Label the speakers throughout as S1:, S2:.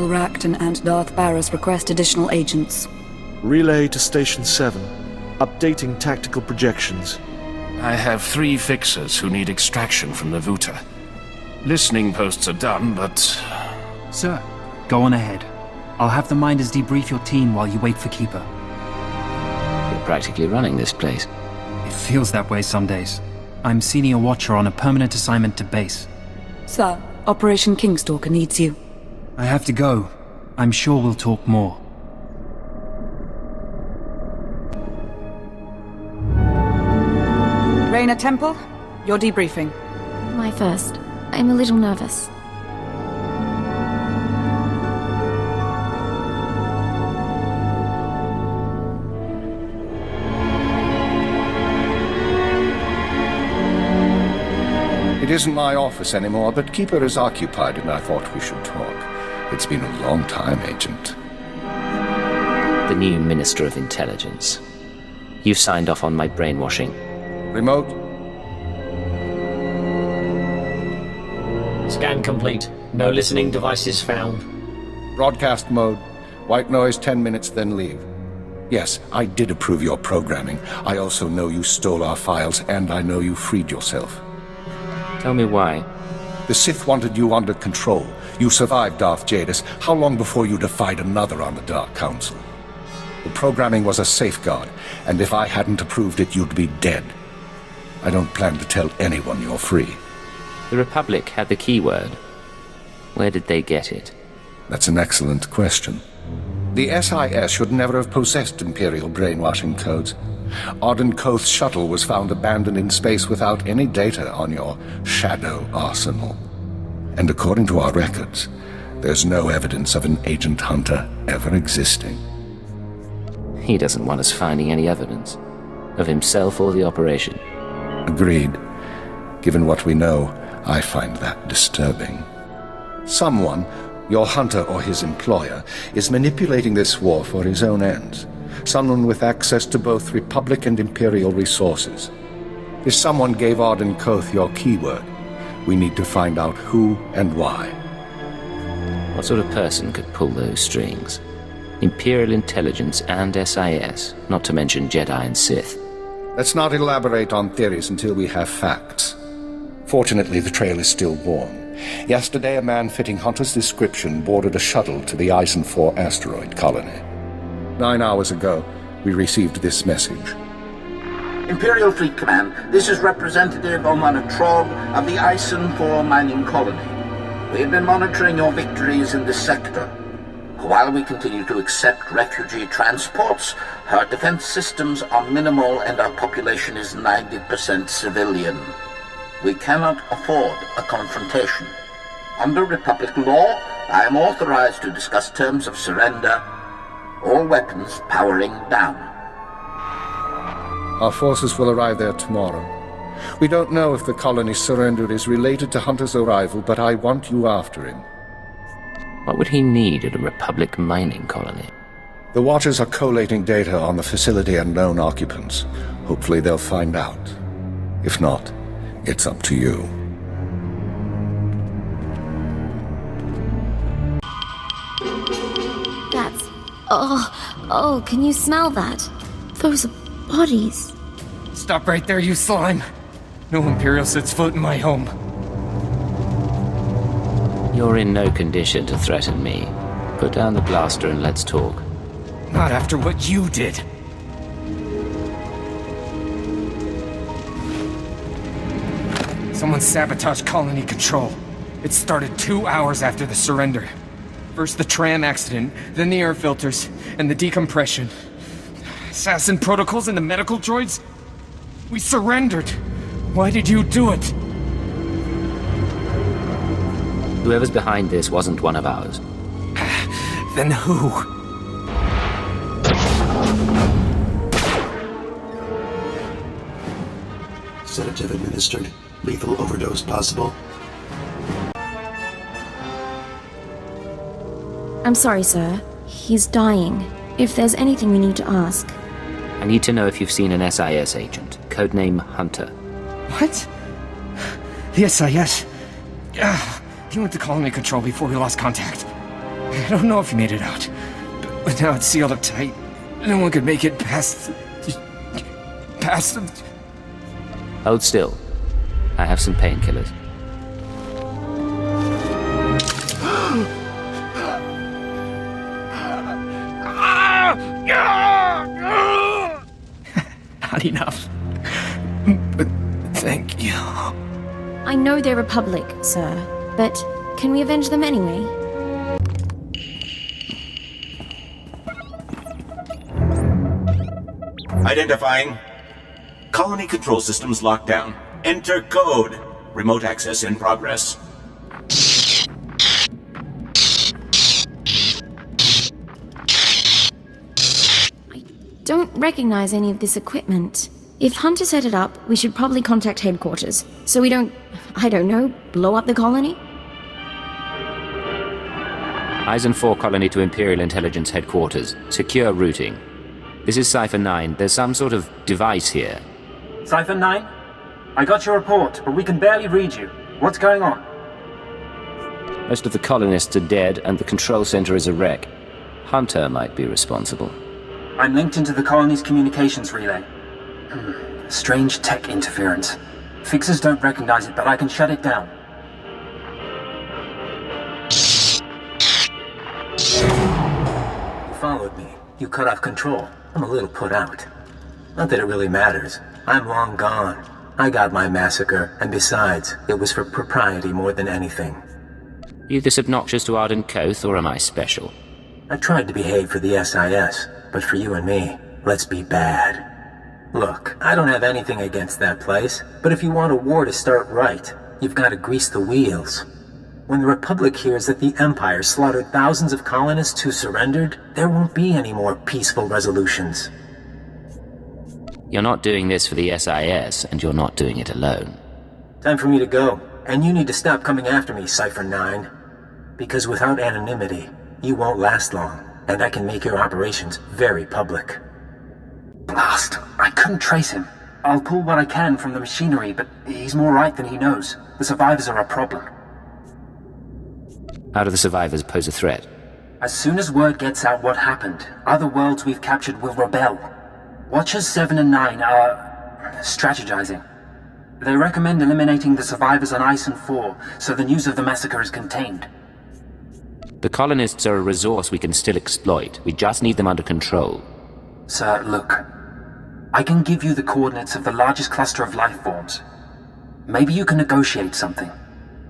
S1: Admiral Racton and Darth Barris request additional agents.
S2: Relay to Station 7. Updating tactical projections.
S3: I have 3 fixers who need extraction from the Vuta. Listening posts are done, but...
S4: Sir, go on ahead. I'll have the Minders debrief your team while you wait for Keeper.
S5: You're practically running this place.
S4: It feels that way some days. I'm Senior Watcher on a permanent assignment to base.
S1: Sir, Operation Kingstalker needs you.
S4: I have to go. I'm sure we'll talk more.
S1: Raina Temple, you're debriefing.
S6: My first. I'm a little nervous.
S7: It isn't my office anymore, but Keeper is occupied and I thought we should talk. It's been a long time, Agent.
S5: The new Minister of Intelligence. You signed off on my brainwashing.
S7: Remote?
S8: Scan complete. No listening devices found.
S7: Broadcast mode. White noise 10 minutes, then leave. Yes, I did approve your programming. I also know you stole our files, and I know you freed yourself.
S5: Tell me why.
S7: The Sith wanted you under control. You survived Darth Jadis. How long before you defied another on the Dark Council? The programming was a safeguard, and if I hadn't approved it, you'd be dead. I don't plan to tell anyone you're free.
S5: The Republic had the keyword. Where did they get it?
S7: That's an excellent question. The SIS should never have possessed Imperial brainwashing codes. Arden Koth's shuttle was found abandoned in space without any data on your shadow arsenal. And according to our records, there's no evidence of an Agent Hunter ever existing.
S5: He doesn't want us finding any evidence of himself or the operation.
S7: Agreed. Given what we know, I find that disturbing. Someone, your hunter or his employer, is manipulating this war for his own ends. Someone with access to both Republic and Imperial resources. If someone gave Arden Koth your keyword, we need to find out who and why.
S5: What sort of person could pull those strings? Imperial intelligence and SIS, not to mention Jedi and Sith.
S7: Let's not elaborate on theories until we have facts. Fortunately, the trail is still warm. Yesterday, a man fitting Hunter's description boarded a shuttle to the Eisen 4 asteroid colony. 9 hours ago, we received this message.
S9: Imperial Fleet Command, this is Representative Omana Trog of the Eisen 4 mining colony. We have been monitoring your victories in this sector. While we continue to accept refugee transports, our defense systems are minimal and our population is 90% civilian. We cannot afford a confrontation. Under Republic law, I am authorized to discuss terms of surrender. All weapons powering down.
S7: Our forces will arrive there tomorrow. We don't know if the colony's surrender is related to Hunter's arrival, but I want you after him.
S5: What would he need at a Republic mining colony?
S7: The Watchers are collating data on the facility and known occupants. Hopefully they'll find out. If not, it's up to you.
S6: That's... Oh, can you smell that? Those are bodies.
S10: Stop right there, you slime! No Imperial sets foot in my home.
S5: You're in no condition to threaten me. Put down the blaster and let's talk.
S10: Not after what you did. Someone sabotaged colony control. It started 2 hours after the surrender. First the tram accident, then the air filters, and the decompression. Assassin protocols and the medical droids? We surrendered. Why did you do it?
S5: Whoever's behind this wasn't one of ours.
S10: Then who?
S11: Sedative administered. Lethal overdose possible.
S6: I'm sorry, sir. He's dying. If there's anything we need to ask.
S5: I need to know if you've seen an SIS agent. Codename Hunter.
S10: What? The SIS? He went to colony control before we lost contact. I don't know if you made it out, but now it's sealed up tight. No one could make it past the...
S5: Hold still. I have some painkillers.
S10: Not enough. But thank you.
S6: I know they're Republic, sir, but can we avenge them anyway?
S12: Identifying. Colony control systems locked down. Enter code. Remote access in progress.
S6: Don't recognize any of this equipment. If Hunter set it up, we should probably contact headquarters, so we don't, I don't know, blow up the colony?
S5: Eisen 4 colony to Imperial Intelligence headquarters. Secure routing. This is Cypher 9. There's some sort of device here.
S13: Cypher 9? I got your report, but we can barely read you. What's going on?
S5: Most of the colonists are dead, and the control center is a wreck. Hunter might be responsible.
S13: I'm linked into the colony's communications relay. Strange tech interference. Fixers don't recognize it, but I can shut it down. You followed me. You cut off control. I'm a little put out. Not that it really matters. I'm long gone. I got my massacre, and besides, it was for propriety more than anything.
S5: You this obnoxious to Arden Koth, or am I special?
S13: I tried to behave for the SIS, but for you and me, let's be bad. Look, I don't have anything against that place, but if you want a war to start right, you've got to grease the wheels. When the Republic hears that the Empire slaughtered thousands of colonists who surrendered, there won't be any more peaceful resolutions.
S5: You're not doing this for the SIS, and you're not doing it alone.
S13: Time for me to go, and you need to stop coming after me, Cypher 9. Because without anonymity, you won't last long, and I can make your operations very public. Blast! I couldn't trace him. I'll pull what I can from the machinery, but he's more right than he knows. The survivors are a problem.
S5: How do the survivors pose a threat?
S13: As soon as word gets out what happened, other worlds we've captured will rebel. Watchers 7 and 9 are strategizing. They recommend eliminating the survivors on Eisen 4, so the news of the massacre is contained.
S5: The colonists are a resource we can still exploit. We just need them under control.
S13: Sir, look. I can give you the coordinates of the largest cluster of life forms. Maybe you can negotiate something.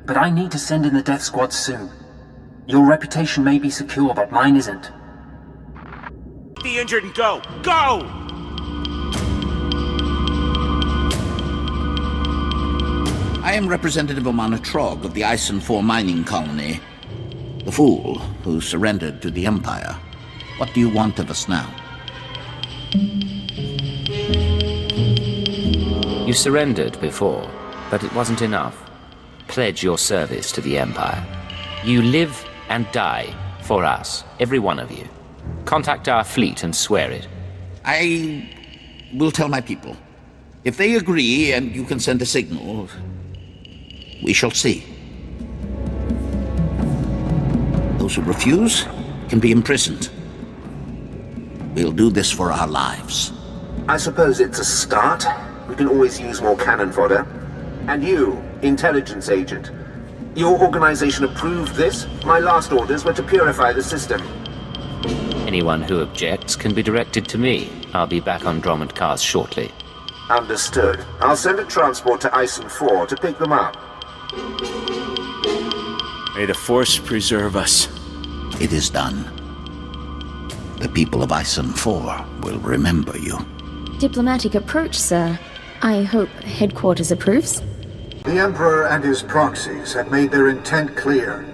S13: But I need to send in the death squad soon. Your reputation may be secure, but mine isn't.
S12: The injured and go! Go!
S9: I am Representative Omana Trog of the Eisen 4 mining colony. The fool who surrendered to the Empire. What do you want of us now?
S5: You surrendered before, but it wasn't enough. Pledge your service to the Empire. You live and die for us, every one of you. Contact our fleet and swear it.
S9: I will tell my people. If they agree and you can send a signal, we shall see. Those who refuse can be imprisoned. We'll do this for our lives.
S14: I suppose it's a start. We can always use more cannon fodder. And you, intelligence agent. Your organization approved this? My last orders were to purify the system.
S5: Anyone who objects can be directed to me. I'll be back on Drummond cars shortly.
S14: Understood. I'll send a transport to Eisen 4 to pick them up.
S15: May the Force preserve us.
S9: It is done. The people of Eisen 4 will remember you.
S6: Diplomatic approach, sir. I hope headquarters approves.
S16: The Emperor and his proxies have made their intent clear.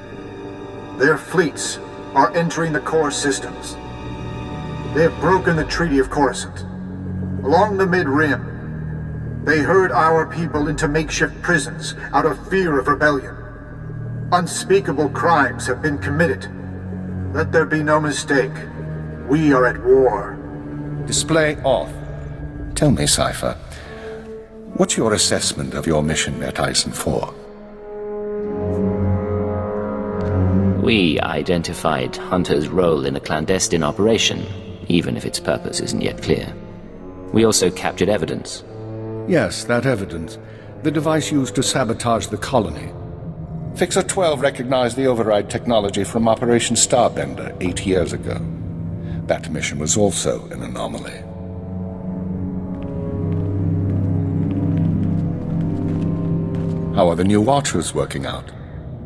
S16: Their fleets are entering the core systems. They have broken the Treaty of Coruscant. Along the Mid-Rim, they herd our people into makeshift prisons out of fear of rebellion. Unspeakable crimes have been committed. Let there be no mistake. We are at war.
S7: Display off. Tell me, Cypher, what's your assessment of your mission at Eisen 4?
S5: We identified Hunter's role in a clandestine operation, even if its purpose isn't yet clear. We also captured evidence.
S7: Yes, that evidence. The device used to sabotage the colony. Fixer 12 recognized the override technology from Operation Starbender 8 years ago. That mission was also an anomaly. How are the new Watchers working out?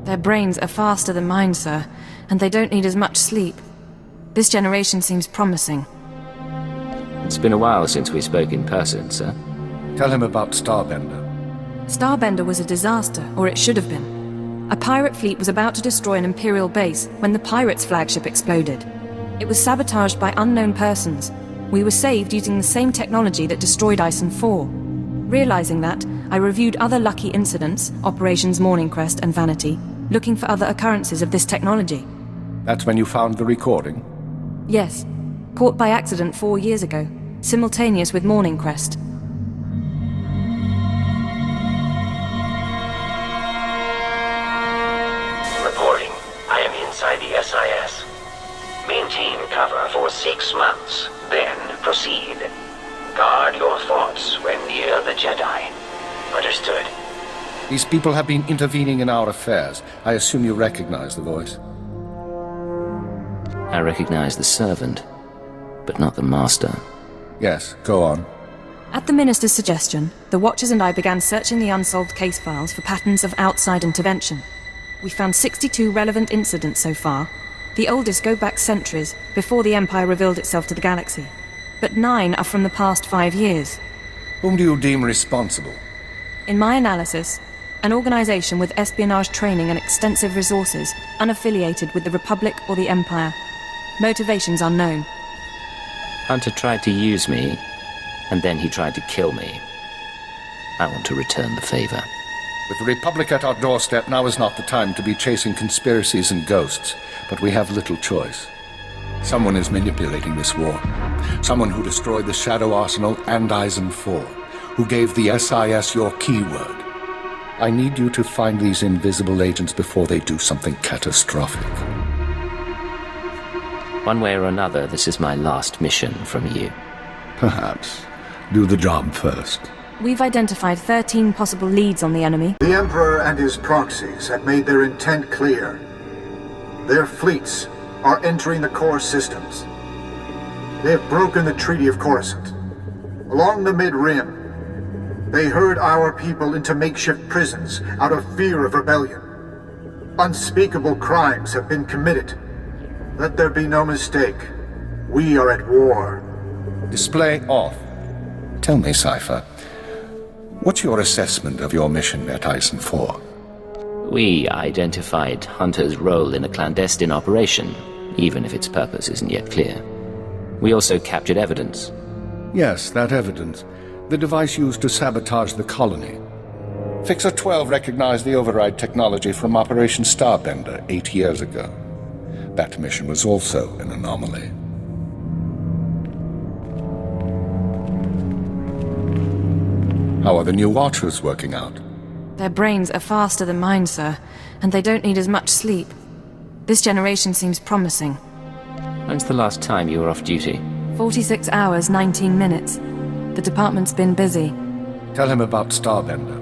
S17: Their brains are faster than mine, sir, and they don't need as much sleep. This generation seems promising.
S5: It's been a while since we spoke in person, sir.
S7: Tell him about Starbender.
S17: Starbender was a disaster, or it should have been. A pirate fleet was about to destroy an Imperial base when the pirates' flagship exploded. It was sabotaged by unknown persons. We were saved using the same technology that destroyed Ison 4. Realizing that, I reviewed other lucky incidents, Operations Morning Crest and Vanity, looking for other occurrences of this technology.
S7: That's when you found the recording?
S17: Yes. Caught by accident 4 years ago, simultaneous with Morning Crest.
S18: Reporting. I am inside the SIS. Maintain cover for 6 months, then proceed. Guard your thoughts when near the Jedi. Understood.
S7: These people have been intervening in our affairs. I assume you recognize the voice.
S5: I recognize the servant, but not the master.
S7: Yes, go on.
S17: At the Minister's suggestion, the Watchers and I began searching the unsolved case files for patterns of outside intervention. We found 62 relevant incidents so far. The oldest go back centuries, before the Empire revealed itself to the galaxy. But 9 are from the past 5 years.
S7: Whom do you deem responsible?
S17: In my analysis, an organization with espionage training and extensive resources, unaffiliated with the Republic or the Empire. Motivations unknown.
S5: Hunter tried to use me, and then he tried to kill me. I want to return the favor.
S7: With the Republic at our doorstep, now is not the time to be chasing conspiracies and ghosts, but we have little choice. Someone is manipulating this war. Someone who destroyed the Shadow Arsenal and Ison 4, who gave the SIS your keyword. I need you to find these invisible agents before they do something catastrophic.
S5: One way or another, this is my last mission from you.
S7: Perhaps. Do the job first.
S17: We've identified 13 possible leads on the enemy.
S16: The Emperor and his proxies have made their intent clear. Their fleets are entering the core systems. They have broken the Treaty of Coruscant. Along the Mid-Rim, they herd our people into makeshift prisons out of fear of rebellion. Unspeakable crimes have been committed. Let there be no mistake. We are at war.
S7: Display off. Tell me, Cypher, what's your assessment of your mission at Ison 4?
S5: We identified Hunter's role in a clandestine operation, even if its purpose isn't yet clear. We also captured evidence.
S7: Yes, that evidence. The device used to sabotage the colony. Fixer 12 recognized the override technology from Operation Starbender 8 years ago. That mission was also an anomaly. How are the new Watchers working out?
S17: Their brains are faster than mine, sir, and they don't need as much sleep. This generation seems promising.
S5: When's the last time you were off duty?
S17: 46 hours, 19 minutes. The department's been busy.
S7: Tell him about Starbender.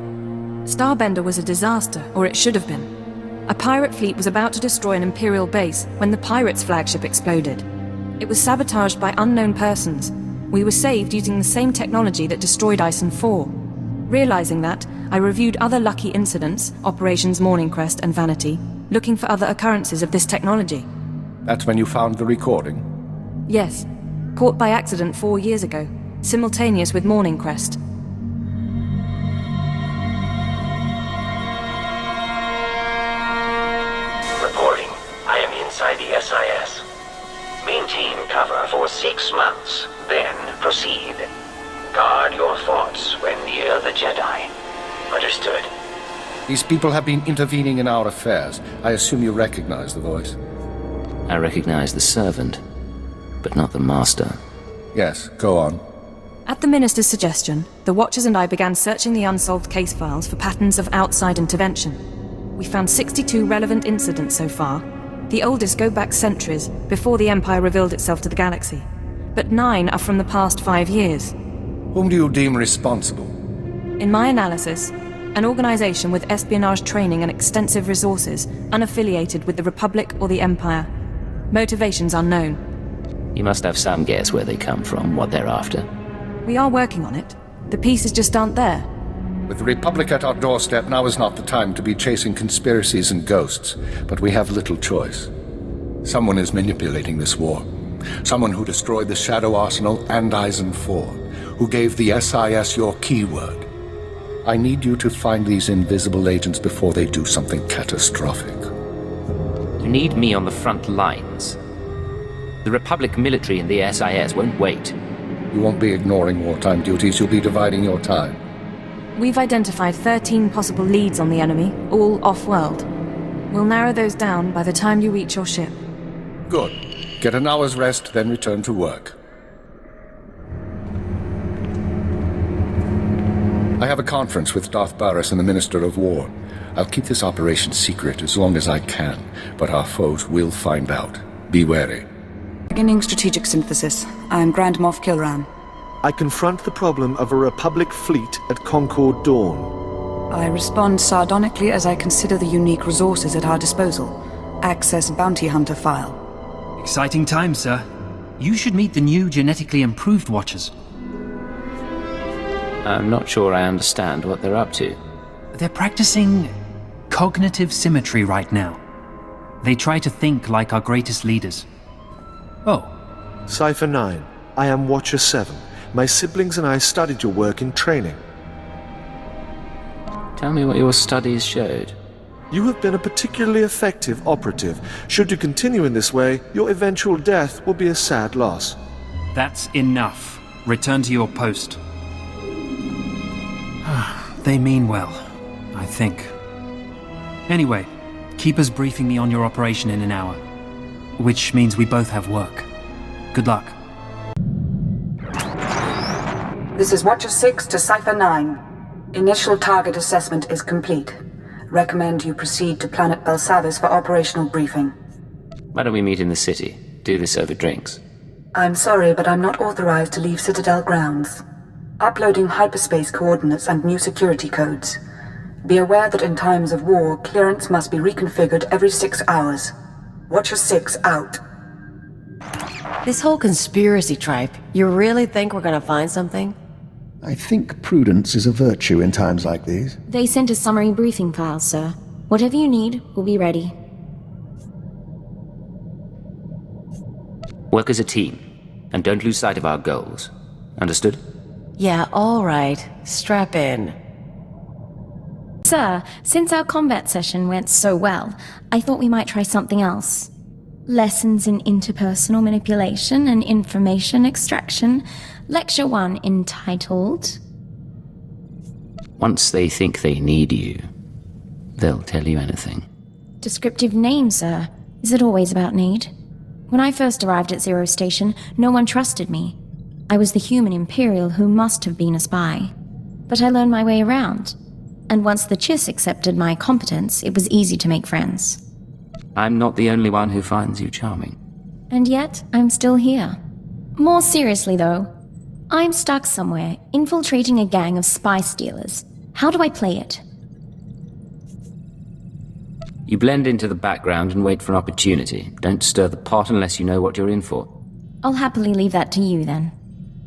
S17: Starbender was a disaster, or it should have been. A pirate fleet was about to destroy an Imperial base when the pirates' flagship exploded. It was sabotaged by unknown persons. We were saved using the same technology that destroyed Ison 4. Realizing that, I reviewed other lucky incidents, Operations Morning Crest and Vanity, looking for other occurrences of this technology.
S7: That's when you found the recording?
S17: Yes. Caught by accident 4 years ago, simultaneous with Morning Crest.
S18: Reporting. I am inside the SIS. Maintain cover for 6 months, then proceed. Guard your thoughts when near the Jedi. Understood.
S7: These people have been intervening in our affairs. I assume you recognize the voice.
S5: I recognize the servant, but not the master.
S7: Yes, go on.
S17: At the Minister's suggestion, the Watchers and I began searching the unsolved case files for patterns of outside intervention. We found 62 relevant incidents so far. The oldest go back centuries, before the Empire revealed itself to the galaxy. But 9 are from the past 5 years.
S7: Whom do you deem responsible?
S17: In my analysis, an organization with espionage training and extensive resources, unaffiliated with the Republic or the Empire. Motivations unknown.
S5: You must have some guess where they come from, what they're after.
S17: We are working on it. The pieces just aren't there.
S7: With the Republic at our doorstep, now is not the time to be chasing conspiracies and ghosts, but we have little choice. Someone is manipulating this war. Someone who destroyed the Shadow Arsenal and Eisen 4, who gave the SIS your keyword. I need you to find these invisible agents before they do something catastrophic.
S5: You need me on the front lines. The Republic military and the SIS won't wait.
S7: You won't be ignoring wartime duties, you'll be dividing your time.
S17: We've identified 13 possible leads on the enemy, all off-world. We'll narrow those down by the time you reach your ship.
S7: Good. Get an hour's rest, then return to work. I have a conference with Darth Baras and the Minister of War. I'll keep this operation secret as long as I can, but our foes will find out. Be wary.
S1: Beginning strategic synthesis. I am Grand Moff Kilran.
S2: I confront the problem of a Republic fleet at Concord Dawn.
S1: I respond sardonically as I consider the unique resources at our disposal. Access bounty hunter file.
S4: Exciting times, sir. You should meet the new genetically improved Watchers.
S5: I'm not sure I understand what they're up to.
S4: They're practicing cognitive symmetry right now. They try to think like our greatest leaders. Oh.
S2: Cypher 9. I am Watcher 7. My siblings and I studied your work in training.
S5: Tell me what your studies showed.
S2: You have been a particularly effective operative. Should you continue in this way, your eventual death will be a sad loss.
S4: That's enough. Return to your post. They mean well, I think. Anyway, keep us briefing me on your operation in an hour. Which means we both have work. Good luck.
S1: This is Watcher 6 to Cypher 9. Initial target assessment is complete. Recommend you proceed to Planet Belsavis for operational briefing.
S5: Why don't we meet in the city? Do this over drinks.
S1: I'm sorry, but I'm not authorized to leave Citadel grounds. Uploading hyperspace coordinates and new security codes. Be aware that in times of war, clearance must be reconfigured every 6 hours. Watcher 6 out.
S19: This whole conspiracy tripe, you really think we're gonna find something?
S11: I think prudence is a virtue in times like these.
S6: They sent a summary briefing file, sir. Whatever you need, we'll be ready.
S5: Work as a team, and don't lose sight of our goals. Understood?
S19: Yeah, all right. Strap in.
S6: Sir, since our combat session went so well, I thought we might try something else. Lessons in interpersonal manipulation and information extraction. Lecture 1 entitled...
S5: Once they think they need you, they'll tell you anything.
S6: Descriptive name, sir. Is it always about need? When I first arrived at Zero Station, no one trusted me. I was the human Imperial who must have been a spy. But I learned my way around. And once the Chiss accepted my competence, it was easy to make friends.
S5: I'm not the only one who finds you charming.
S6: And yet, I'm still here. More seriously, though, I'm stuck somewhere, infiltrating a gang of spy stealers. How do I play it?
S5: You blend into the background and wait for an opportunity. Don't stir the pot unless you know what you're in for.
S6: I'll happily leave that to you, then.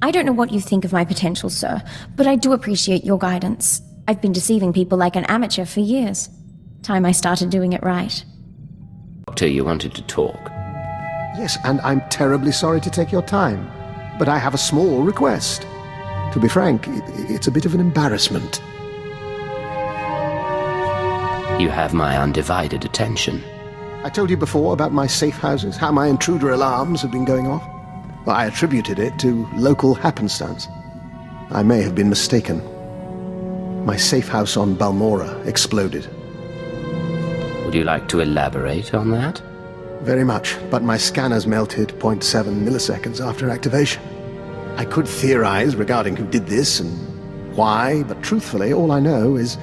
S6: I don't know what you think of my potential, sir, but I do appreciate your guidance. I've been deceiving people like an amateur for years. Time I started doing it right.
S5: Doctor, you wanted to talk.
S11: Yes, and I'm terribly sorry to take your time. But I have a small request. To be frank, it's a bit of an embarrassment.
S5: You have my undivided attention.
S11: I told you before about my safe houses, how my intruder alarms have been going off. Well, I attributed it to local happenstance. I may have been mistaken. My safe house on Balmora exploded.
S5: Would you like to elaborate on that?
S11: Very much, but my scanners melted 0.7 milliseconds after activation. I could theorize regarding who did this and why, but truthfully, all I know is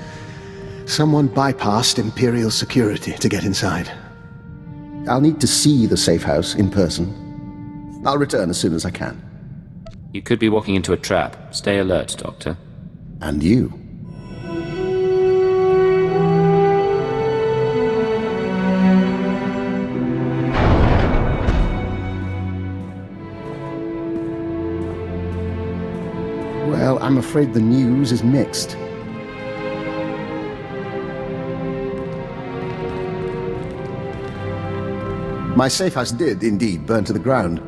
S11: someone bypassed Imperial security to get inside. I'll need to see the safe house in person. I'll return as soon as I can.
S5: You could be walking into a trap. Stay alert, Doctor.
S11: And you. Well, I'm afraid the news is mixed. My safe house did indeed burn to the ground,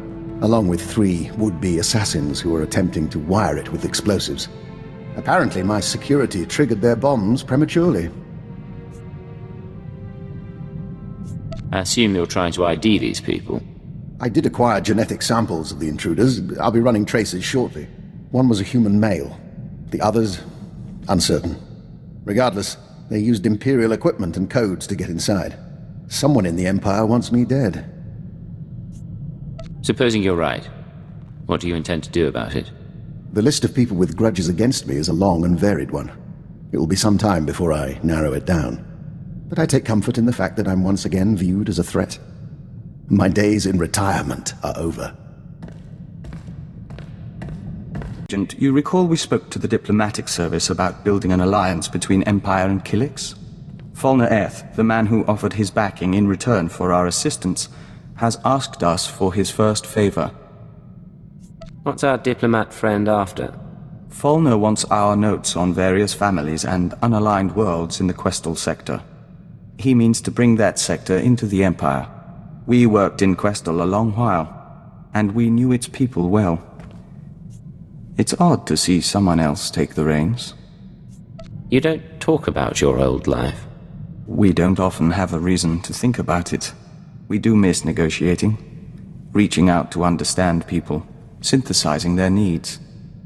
S11: along with 3 would-be assassins who were attempting to wire it with explosives. Apparently, my security triggered their bombs prematurely.
S5: I assume you're trying to ID these people.
S11: I did acquire genetic samples of the intruders. I'll be running traces shortly. One was a human male. The others, uncertain. Regardless, they used Imperial equipment and codes to get inside. Someone in the Empire wants me dead.
S5: Supposing you're right, what do you intend to do about it?
S11: The list of people with grudges against me is a long and varied one. It will be some time before I narrow it down. But I take comfort in the fact that I'm once again viewed as a threat. My days in retirement are over.
S20: Agent, you recall we spoke to the diplomatic service about building an alliance between Empire and Kilix? Fulner Eth, the man who offered his backing in return for our assistance, has asked us for his first favor.
S5: What's our diplomat friend after?
S20: Fulner wants our notes on various families and unaligned worlds in the Questal sector. He means to bring that sector into the Empire. We worked in Questal a long while, and we knew its people well. It's odd to see someone else take the reins.
S5: You don't talk about your old life.
S20: We don't often have a reason to think about it. We do miss negotiating, reaching out to understand people, synthesizing their needs.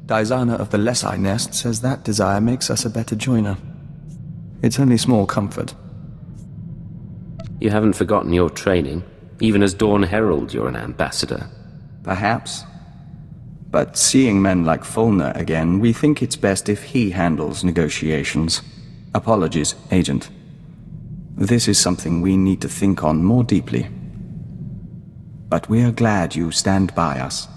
S20: Dizana of the Lesai Nest says that desire makes us a better joiner. It's only small comfort.
S5: You haven't forgotten your training. Even as Dawn Herald, you're an ambassador.
S20: Perhaps. But seeing men like Fulner again, we think it's best if he handles negotiations. Apologies, Agent. This is something we need to think on more deeply. But we are glad you stand by us.